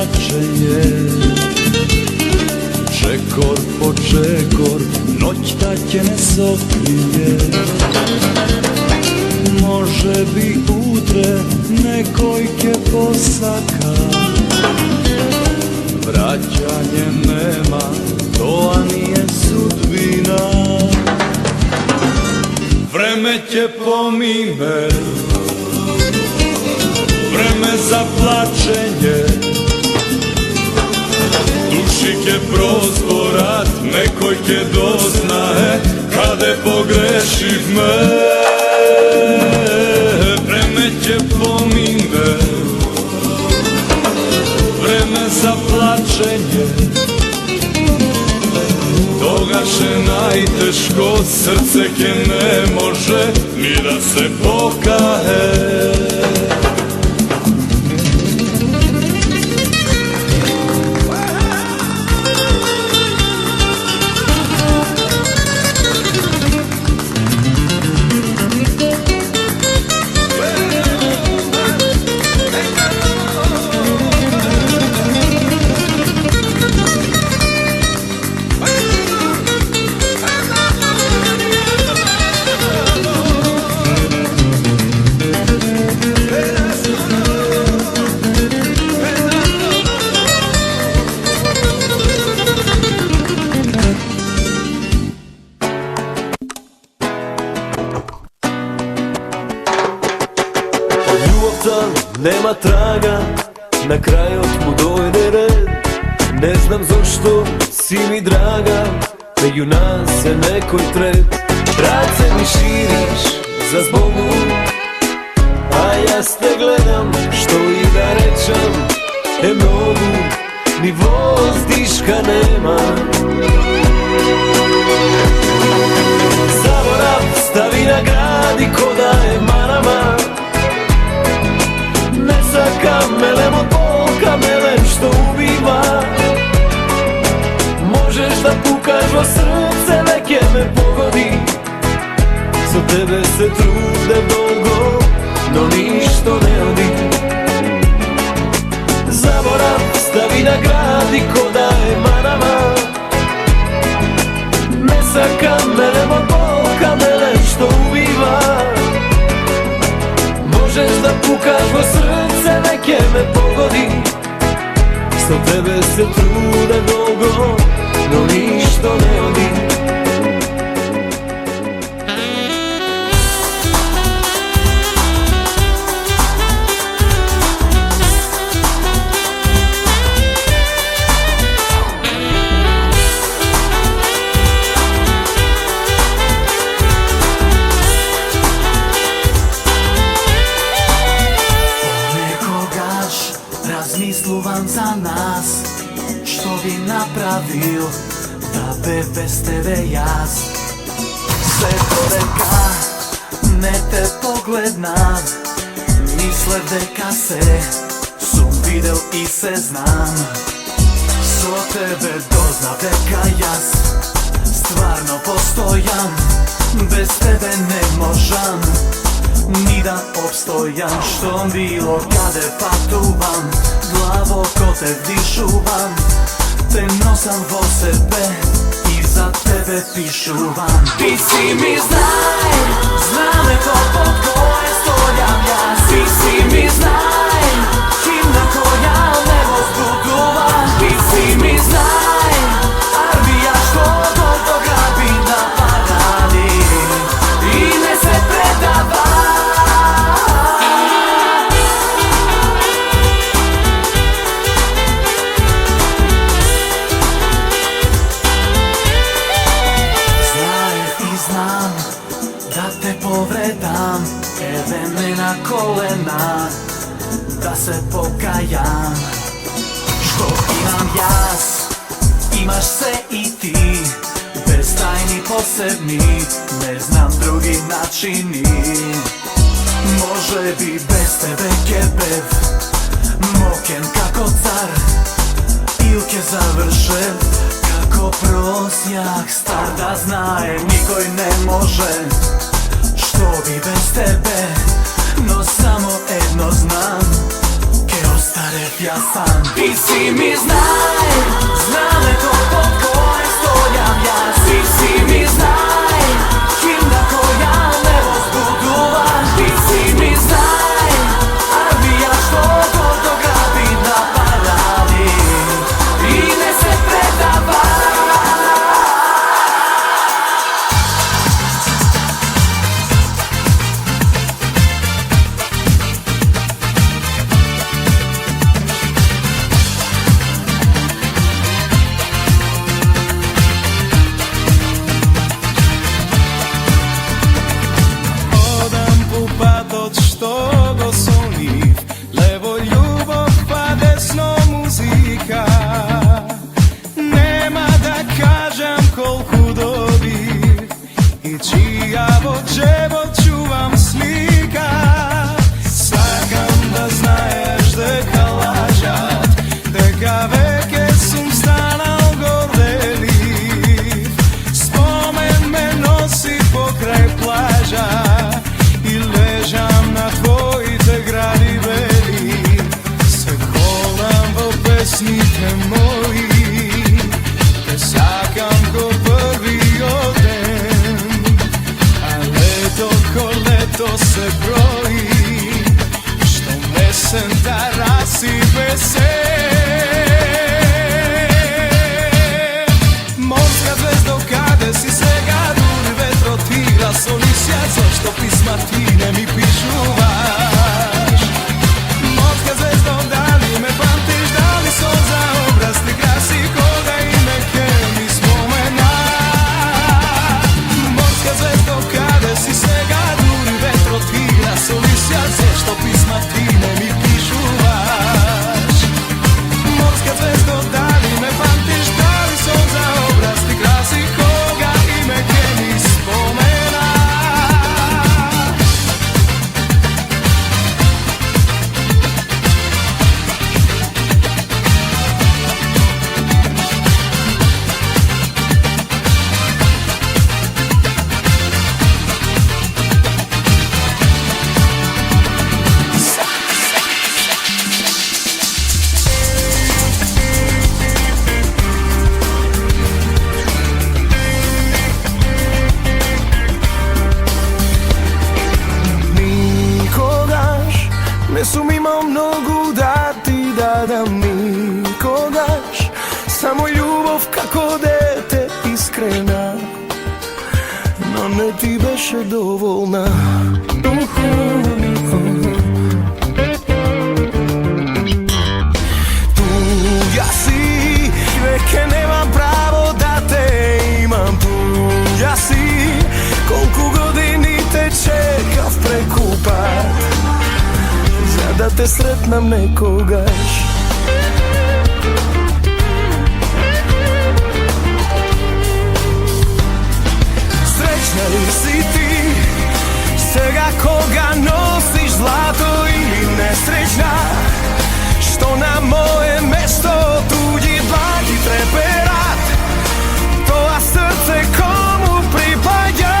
plačenje. Čekor po čekor, noć da te ne sokrije. Može bi utre nekojke posaka, vraćanje nema, to nije sudbina. Vreme će pomine, vreme za plačenje. Dušik je prozborat, nekoj ke doznaje kade pogrešiv me. Vreme će pomine, vreme za plačenje. Dogaše najteško, srce ke ne može ni da se pokaje. Nema traga, na kraju mu dojde red. Ne znam zašto si mi draga, među nas se nekoj tret. Rad se mi širiš za zbogom, a ja te gledam, što i da rečem. Mnogu, ni vozdiška nema. Zaborav stavi na gradi ko da je manama. Sa kamelem od bol, kamelem što ubiva. Možeš da pukaš o srce, veke me pogodi. Za tebe se trude dolgo, no ništo ne odi. Zaborav stavi na gradi ko da je manama. Ne sa kamelem od bol, kamelem što ubiva. Možeš da pukaš o srce, neke me pogodi. Sa tebe se trude dolgo, no ništo ne odi. Razmisluvam za nas, što bi napravil da be bez tebe jaz. Sve to deka ne te pogledam, misle deka se sum videl i se znam. So tebe dozna deka jaz stvarno postojam, bez tebe ne možam ni da opstojam. Što bilo kade patuvam, glaboko te vdišuvam, te nosam vo sebe i za tebe pišuvam. Ti si mi znaj, zname to pod koje stojam ja. Ti si mi znaj, himna koja nebo zbuduva. Ti si mi znaj, armija što god dograbi napadani i ne se predava. Povredam, eve me na kolena, da se pokajam. Što imam jaz, imaš se i ti, bez tajni posebni, ne znam drugi načini. Može bi bez tebe kebev, moken kako car, ilke završen, kako prosjak star. Da znaje, nikoj ne može, što bi bez tebe, no samo jedno znam, ke ostare Барев ја сам. Ти си ми знај, знамето под кое стојам јас. Ти си ми знај, химна која ме возбудува. Ти си ми знај, армија што гордо гради на паради и не се предава. Што го сонив, лево љубов, па десно музика. Нема да кажам колку добив и чија во џебот чувам слика. Сакам да знаеш дека лажат, дека веќе сум станал горделив. Спомен ме носи покрај плажа и лежам на твоите гради бели. Се колам во песните мои, те сакам го првиот ден. А лето ко лето се брои, што месента расипе се. Морска звездо, каде си сега? Дури ветрот игра со лисја, зашто писма ти не ми пишуваш? Морска звездо, дали ме памтиш, дали сон за образ ти краси, кога име ке ми спомена? Морска звездо, каде си сега? Дури ветрот игра со лисја, зашто писма ти не ми пишуваш? Морска звездо, дали ме памтиш, дали сон за образ ти краси, кога име ке ми спомена? Не сум имал многу да ти дадам никогаш, само љубов како дете искрена, но не ти беше доволна. Туѓа си, веќе немам право да те имам. Туѓа си, колку години те чекав преку пат, за да те сретнам некогаш. Среќна ли си ти сега кога носиш злато, или несреќна што на моje место туѓи длаки треперат? Тоа срце кому припаѓа?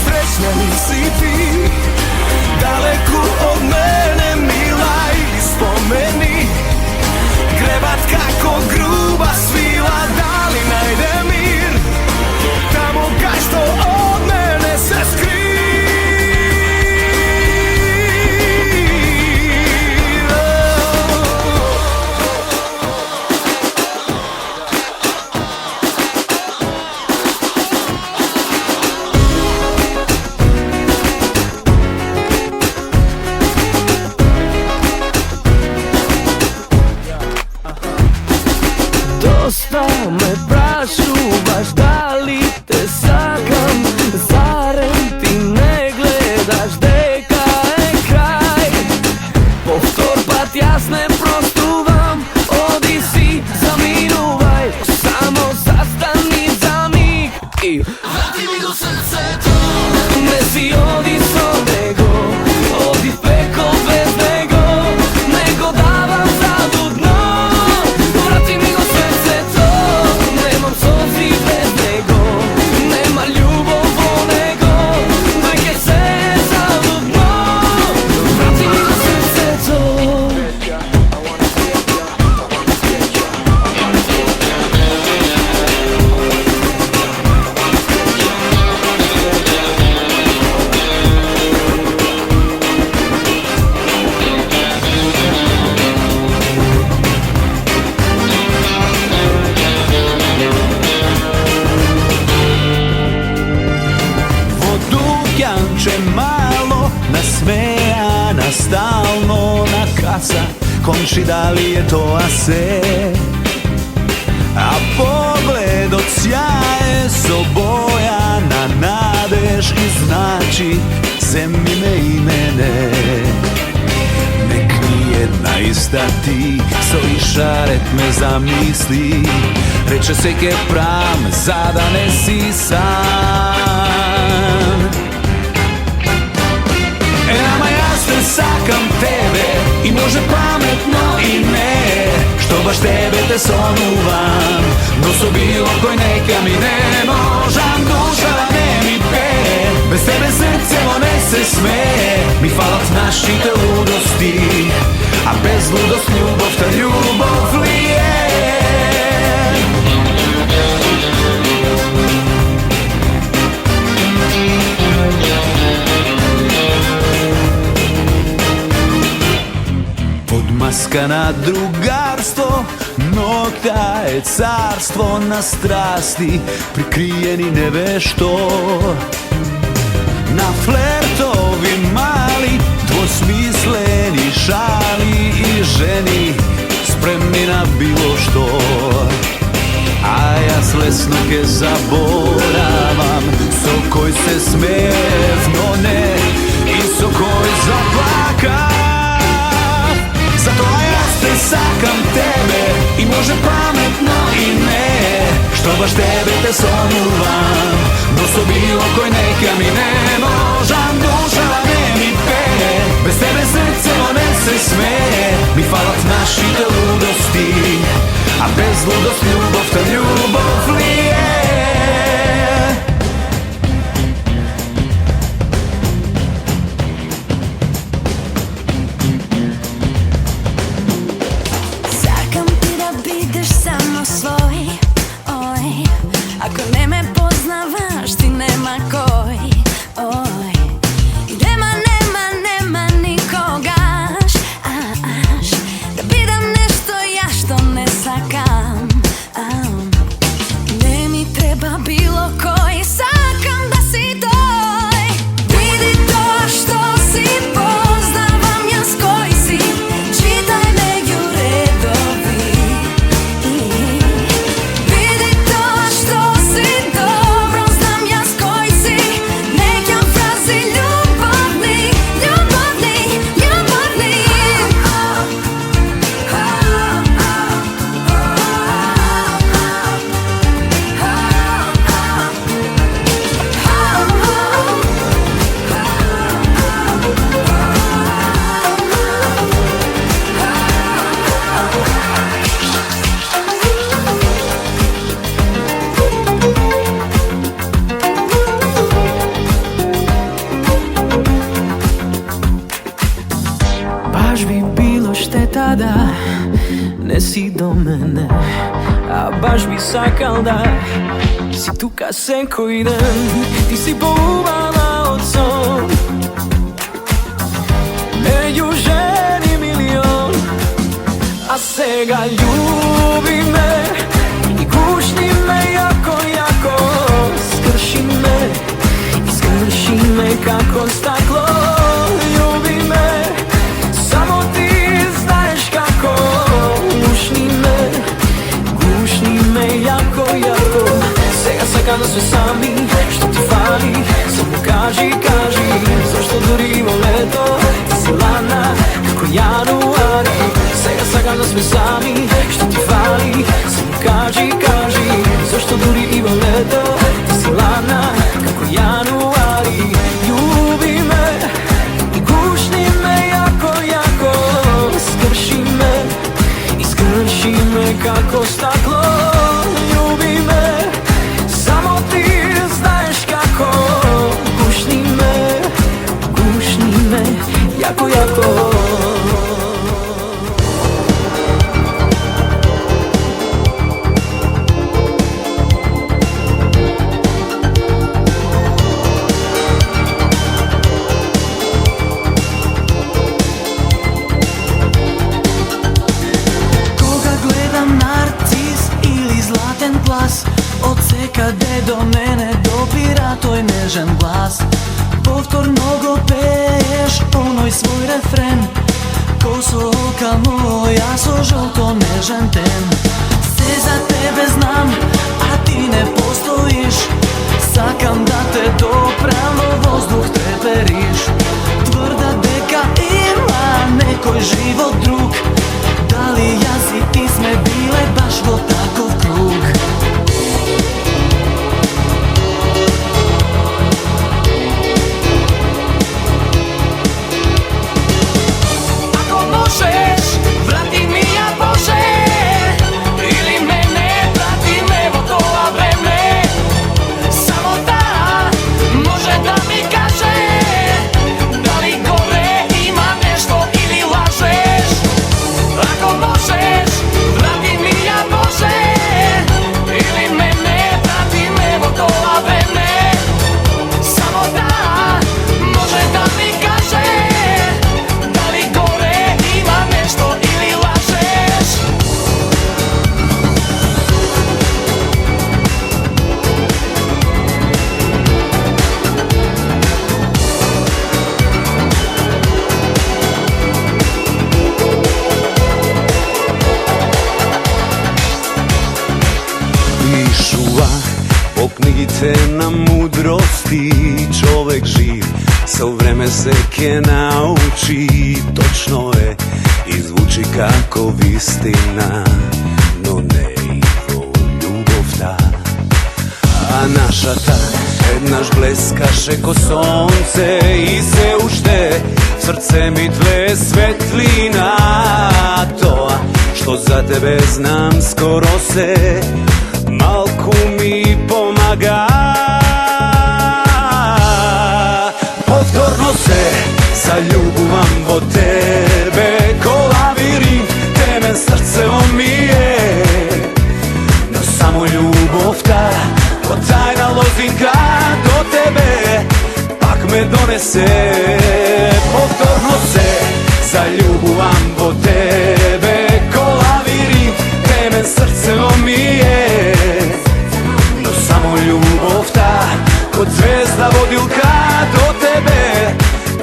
Среќна ли си ти далеку од мене, мила, и спомени гребат како груба свила? Дали најде мир таму кај што од мене се скрива? Доста ме прашуваш дали те сакам, зарем ти не гледаш дека е крај? Повтор пат јас не простувам, оди си, заминувај, само застани за миг и врати ми го срцето. Не си оди со него, оди пеко без него, не го давам задуд дно. Врати ми го срцето, немам солзи без него. komši, da li je to ase? A pogled od sjaje soboja na nadeš i znači zemljine i mene. Nek nijedna ista ti, so i šaret me zamisli, reče se ke pram, zada ne si sam. Ama ja se sakam tebe i može pametno i ne, što baš tebe te sonuvam, no so bilo koj neka mi ne možam, duša ne mi peje, bez tebe srce ne se smeje, mi falat našite ludosti, a bez ludost ljubav ta ljubav li je? Maska na drugarstvo, nokta je carstvo na strasti, prikrijeni nevešto. Na flertovi mali, dvosmisleni šali i ženi, spremni na bilo što. A ja slesnoke zaboravam, so koj se smevno ne, i so koj zaplaka. Zato ja se sakam tebe i može pametno i ne, što baš tebe te sonuvam, no so bilo koj neka mi ne možam, duša ne mi peje, bez tebe srce ne se smeje, mi falat našite ludosti, a bez ludost ljubav ta ljubav li je? Ako ne me poznavaš, ti nema koj, oj. Nema nikogaš, da bidam nešto ja što ne sakam, ne mi treba bilo koji, sakam da si toj. Vidi to što si, poznavam ja s koji si, čitaj među redovi. Baš bi bilo šteta da ne si do mene, a baš bi sakal da si tu kad se koji dan, ti si pouvala od son, među ženi milion, a sega ljubi me i gušni me jako, skrši me i skrši me kako staklo, ljubi me, samo ti znaš kako, gušni me jako, sega sakam da sve sami, što ti fali, samo kaži, zašto durimo leto, ti si lana, kako januari, sega sakam da sve sami, što ti fali, samo kaži, zašto durimo leto, ti si lana, kako januari, ljubi me i gušni me jako, skrši me kako staklo, ljubi me, samo ti znaš kako, gušni me jako, od CKD do mene dopira tvoj nežan glas. Povtorno go peješ onoj svoj refren, Koso oka moja so žolto nežan ten. Sve za tebe znam, a ti ne postojiš. Sakam da te dopravno vozduh treperiš. Tvrda deka ima nekoj život drug. Da li ja si ti sme bile baš vo takov krug? Ako možeš, vrati mi ja Bože, ili mene vrati me vo toa vreme. Samo ta može da mi kaže da li gore ima nešto ili lažeš. Ako možeš, vrati mi ja Bože, ili mene vrati me vo toa vreme. Samo ta može da mi kaže da li gore ima nešto ili lažeš. Pišuva po knjigice na mudrosti. Čovek živ sa u vreme seke nauči. Točno je i zvuči kako istina, no ne i vo ljubov ta. A naša ta jednaš bleskaše ko sonce i se ušte srce mi tve svetlina. To što za tebe znam skoro se malku mi pomaga. Povtorno se zaljubuvam vo tebe ko lavirint, temen srcevo mi je. No samo ljubov ta, ko tajna lozinka do tebe pak me donese. Povtorno se zaljubuvam vo tebe ko lavirint, temen srcevo mi je. No samo ljubov ta, kod zvezda vodilka do tebe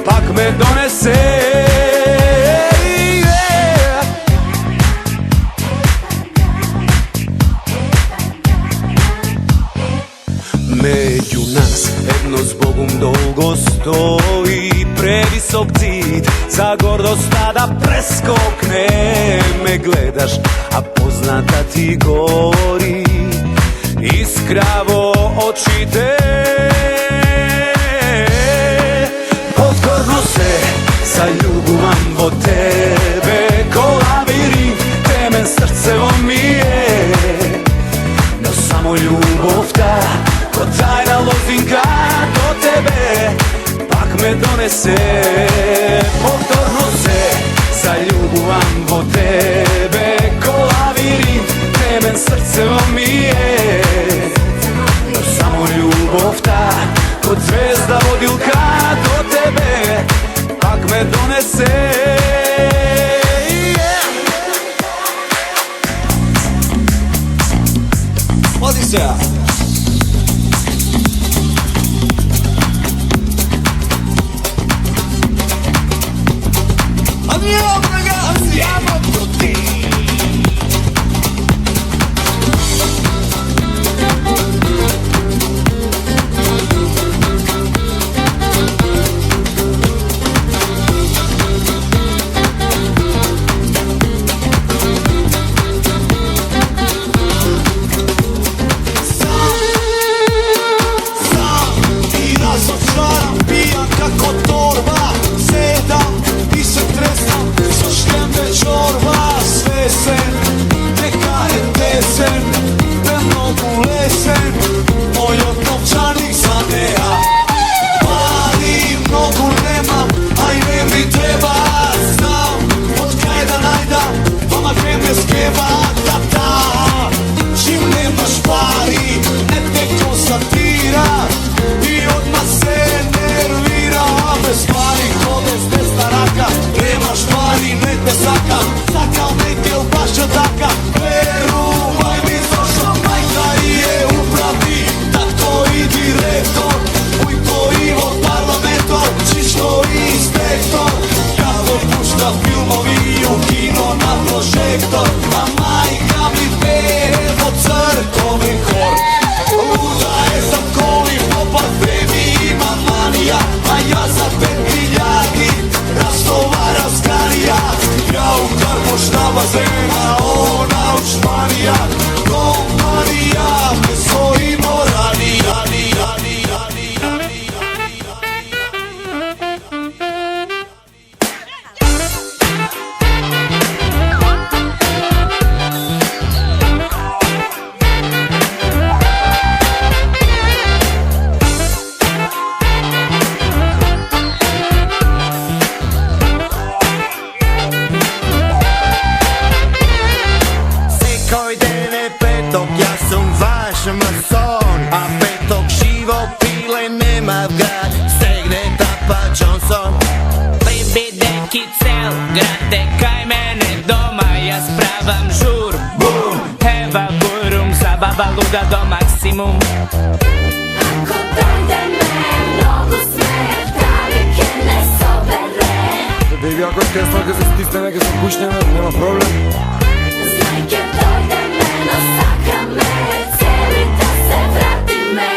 pak me donese. Među nas jedno s Bogom dolgo stoji previsok zid, za gordost da preskokne. Me gledaš, a poznata ti gori iskravo oči te. Povtorno se zaljubuvam vo tebe ko lavirint, temen srcevo mi je. No samo ljubov ta, ko tajna lozinka do tebe pak me donese. Povtorno se zaljubuvam vo tebe ko lavirint, temen srcevo mi je. No samo ljubov ta, kod zvezda vodilka do tebe pak me donese. Odisea. Andiamo ragazzi, andiamo tutti. som vaš mason, a petog živo pile nema grad, stegne Tapa Johnson. Baby, deki cel grade kaj mene doma, ja spravam žur, bum, heva burum, zabava luda do maksimum. Ako dojde me, mnogo smeta, vike ne sobere. Baby, ako je tesno, kad se stisne, kad se kušnjeme, nema problem. Znajke dojde me, no saka me, celi da se vrati me.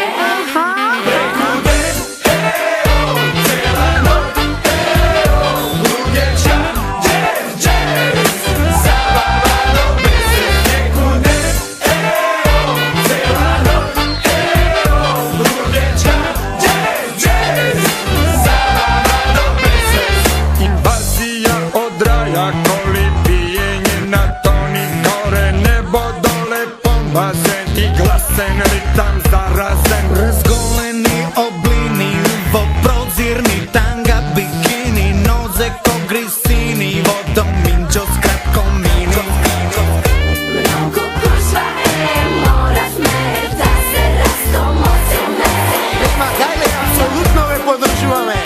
Invazija od raja, koli pijenje na toni gore, nebo dole pomaže i glasen ritam zarazen. Razgoleni oblini, prozirni tanga bikini, noze ko grisini, vodom minđo s kratkom mini. Mnogo gužva, moraš me, da se rastomo se me. Ma dajle, apsolutno me podržava me.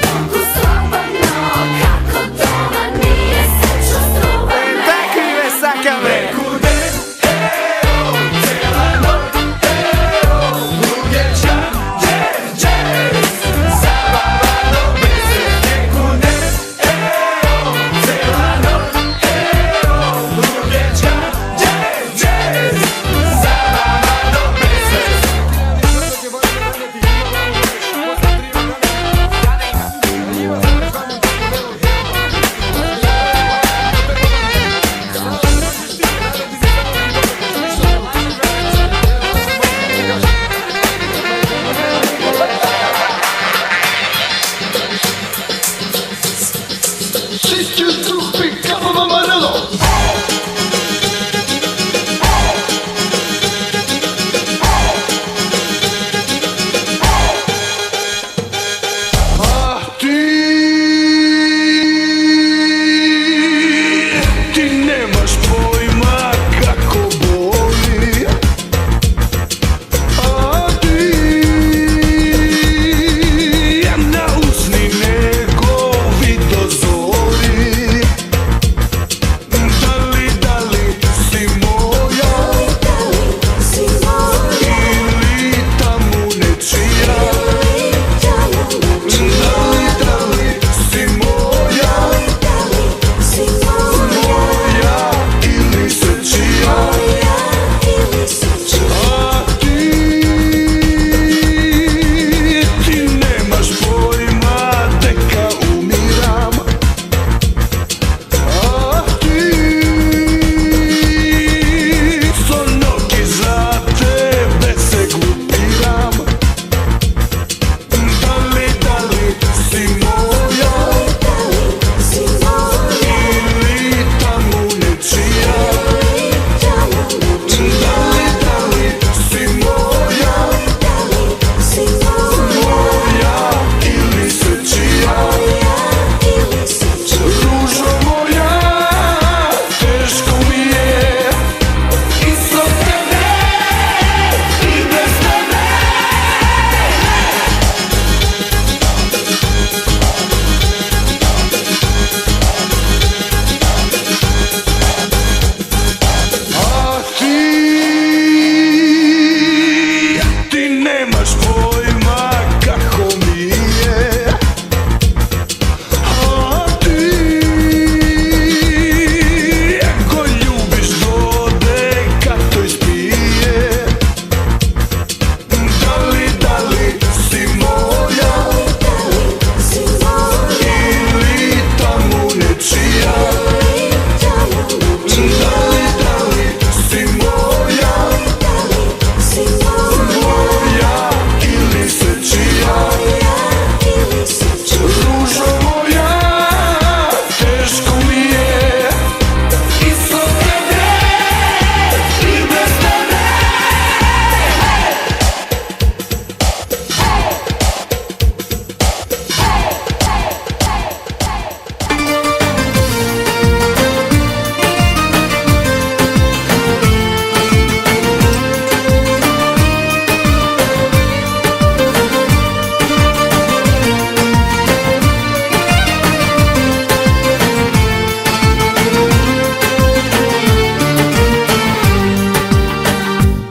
Toku slobodno, kako doma, nije se čustruva me. Tako i me saka me. Druge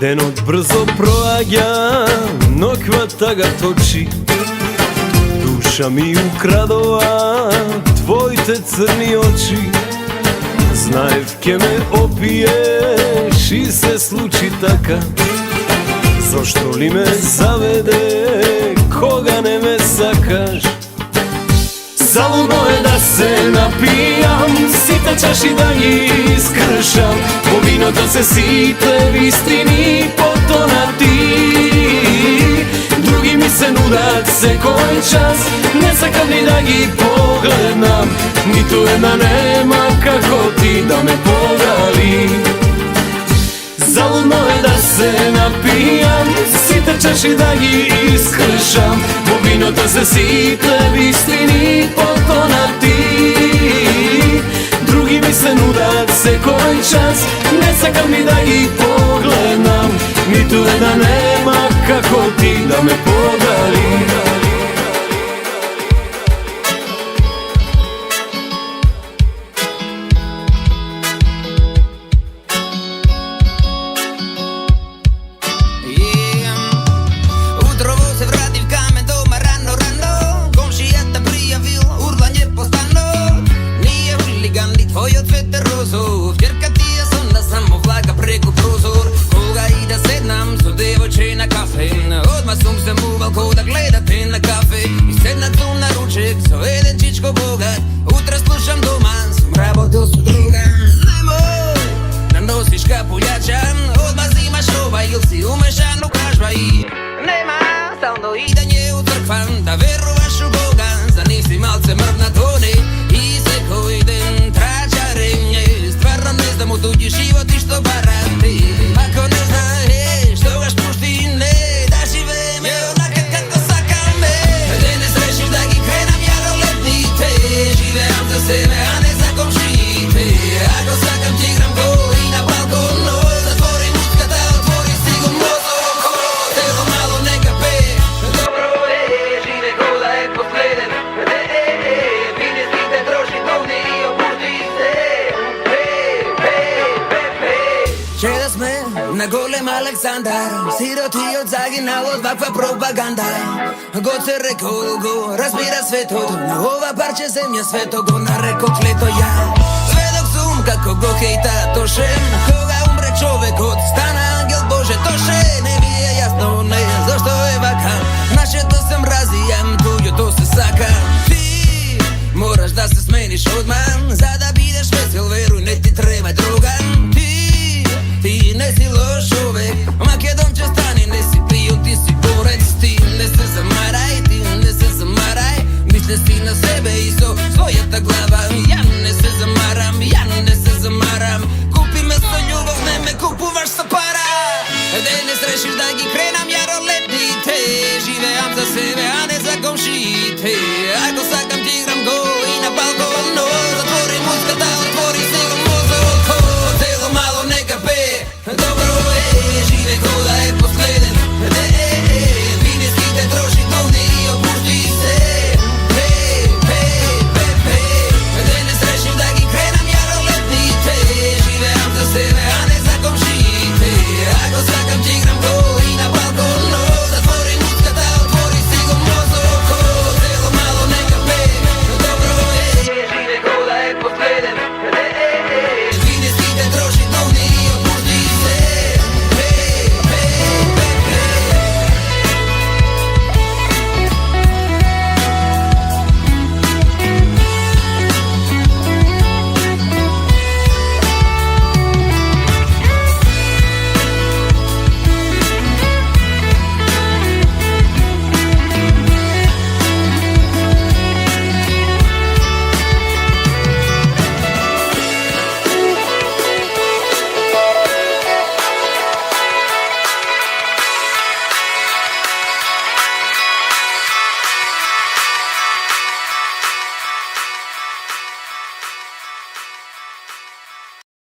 Денот брзо проаѓа, ноквата ga точи. Душа ми украдова твоите црни очи. Знаев ке ме опиеш и се случи така. Зошто ли ме заведе кога не ме сакаш? Залудно е да се напијам, сите чаши да ги искршам. Во виното се сите вистини потонати. Други ми се нудат секој час, не сакам ни да ги погледнам. Ниту една нема како ти да ме погали. Залудно е да се напијам, сите чаши да ги искршам. Во виното се сите вистини потонати. Други ми се нудат секој час, не сакам ни да ги погледнам. Ниту една нема како ти да ме погали. На голем Александар, сироти од загиналот ваква пропаганда. Го се рекол, го разбира светот, на ова парче земја свето го нарекол клето ја. Сведок сум како го хејта тоше, кога умре човекот стана ангел Боже тоше. Не ми е јасно, не, зашто е вака, нашето се мрази, туѓото се сака. Ти мораш да се смениш одман, за да бидеш весел, веруј, не ти треба друга. Ти не си лош човек, Македонче стани, не си пион, ти си борец. Ти не се замарај, ти не се замарај, мисле си на себе и со својата глава. Ја не се замарам, ја не се замарам, купи ме со љубов, не ме купуваш со пара. Денес решив да ги кренам ја ролетните, живеам за себе,